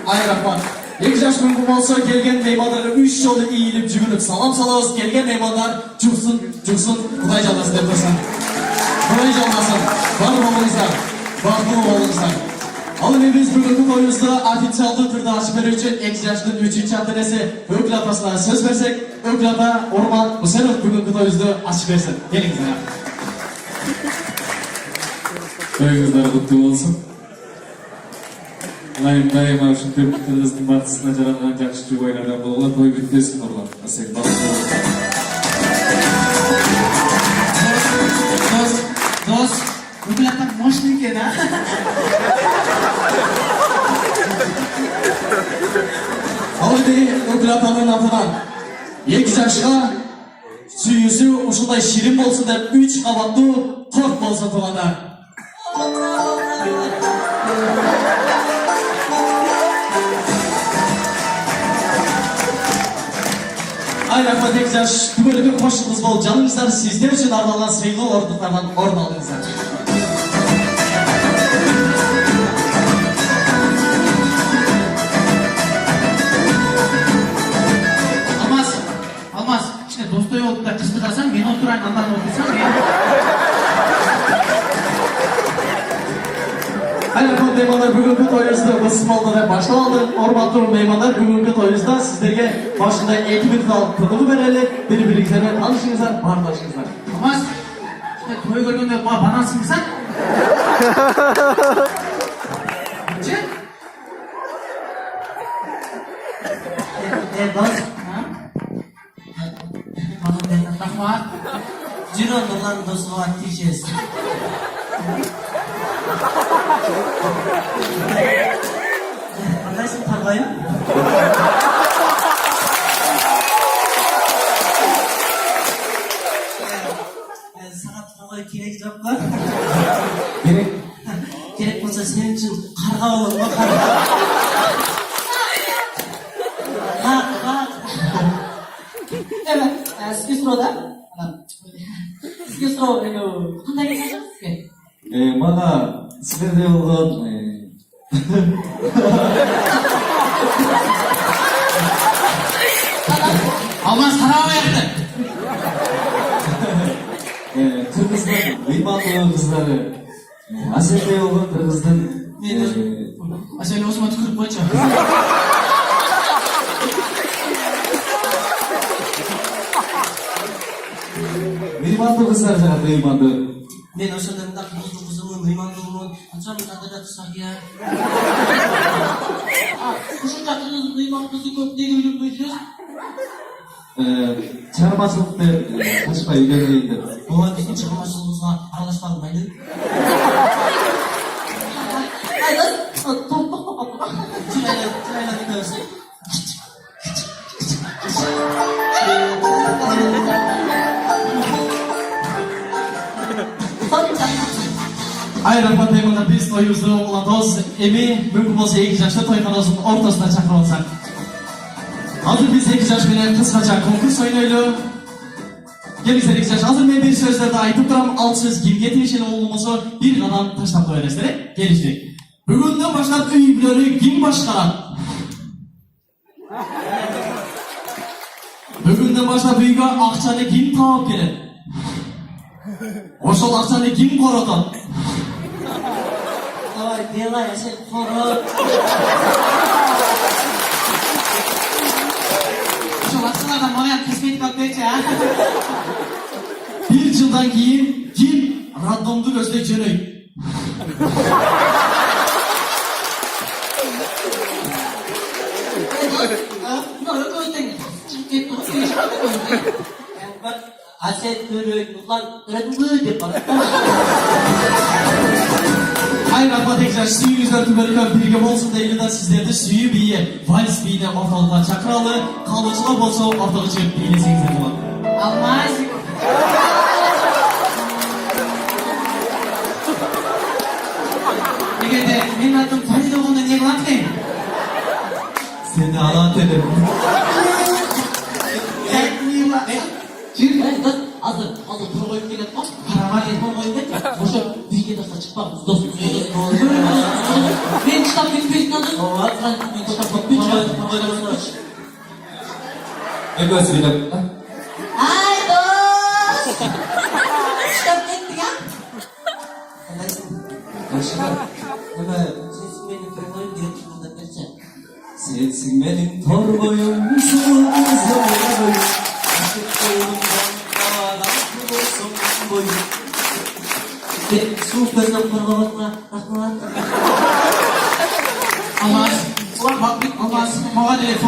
Ay rahmat. Ekjaş mümkün olsa gelgen meymanları 3 yolu eğilip cügünüp salam salağız. Gelgen meymanlar cüksün, Kuday canlasın depresan. Kuday canlasın. Var oğlunuzlar. Baklı oğlunuzlar. Alın biz bugünkü oyunuzda ofitsialdi türde açıp veruvchi Ekjaş'ın 3. abdinesi Ökül apasına söz versek, Ökül apa Orman Husenov bugünkü oyunuzda açıp versin. Gelingizler. Toyunuzlar kutlu olsun. Daima şu Kırgız'ın batısına caranan jakşı oylardan bulular. Toy bitmesin oralar. Asek balık olur. Dost, Ökül apa moşlu eken ha? Alın Ökül apanın atından Ekjaş'a suyusu uşunday şirin bolsun dep 3 qavatlı tort bolsa tuğanda. Ay rahmat Ekjaş, tümörüge koşulunuz bol canınızlar sizler için ardalan sayılı ordulardan ordu alınızlar. Almaz. İşte dostoy olup da kızdı kalsan, ben oturayım andan okursam ben... Ay rahmat meymanlar bugünkü toyunuzda basım oldu ve başlandı. Orman Turun meymanlar bugünkü toyunuzda sizlerge başında 2000 kırılı vereli birbirliklerine tanışınızlar, bardaşınızlar. Almaz. İşte toy görgende bana sıkırsan... Çık. Dost, Bana benden takma. Ciro Nurlan dostu var diyeceğiz. Anlarsın tarlayı? Sana tarlayı gerek yok lan. Gerek olsa senin için karga olur mu karga? Evet, Skistro'da. Skistro, qanday yashaysiz? Bana sizlerde olgan Almaz tarama yaptı. Kırgız'ın Limanlı kızları Asel'de olan Kırgız'ın Aşağıya Osman tükürüp koyacak. Limanlı kızlar zaten Limanlı. Ben o sırada kızımın, limanlığımın, açam kadar kısak ya. Qo'shimcha qilib duymoq bizni ko'p nega bilib qo'ydingiz? Çarmazlıkta kaçma ilerleydi. Bu bizim çıkmasımızla aralashmam mayli. Ayol, to'ppa. Chilaylar gidiyorsun. Ay rahmat meymanlar biz toyumuzu ulatıyoruz. Emi mümkün olsa Ekjaş'ta toyxonasının ortasına çakır olsak. Hazır biz Ekjaş bilen kıskaça konkurs oynayalım. Gelizler Ekjaş, hazır ben bir sözlerde aytıp duram, alt söz kimge tiyişeli olmasa bir kadar taşlap toylastere geliştik. Bugünden başlap üyübleri kim başkaran? Bugünden başlap üyüge akçanı kim tavap gelir? Oşol akçanı kim korutan? Davay, delay, sen koru. Şu aksalardan bana yap kısmet bak bekçe ha. Bir yıldan keyin kim randomdu gözde çönöy? Bunlar o'zing. Ketdi, o'zing. Bak, Aset Körük, Nurlan, öğretmen dep bana. Ay rahmat Ekjaş, suyunuzlar tümörüken birge bolsun deyli da sizlerde suyu biye, vals biyine ortalığa çakralı, kalıcılar bolsa ortalığı çıkıp biylesiniz ediyor. Almaz. Degende benim adım Fahri olduğunda ne kılaktayım? Seni alat ederim. Çık. Hazır tor koyup gelip bak. Karamali tor koyup et. Boşa birge de çıkmamız dostum. Ben kitap bitmeyin adı. Ben kitap bitmeyin. Endi o'zinglar. Ay dost. Kitap bitti ya. Boshqa. Nima? Siz beni kırmayın diye çıkmadan geçen. Sensin mening tor boyum, suğulmaz boyum. Aşık boyundan dağdan olsun boyun. Soğuk gözden kırmamakla rahmat. Olmaz. Bak, olmaz. Muadele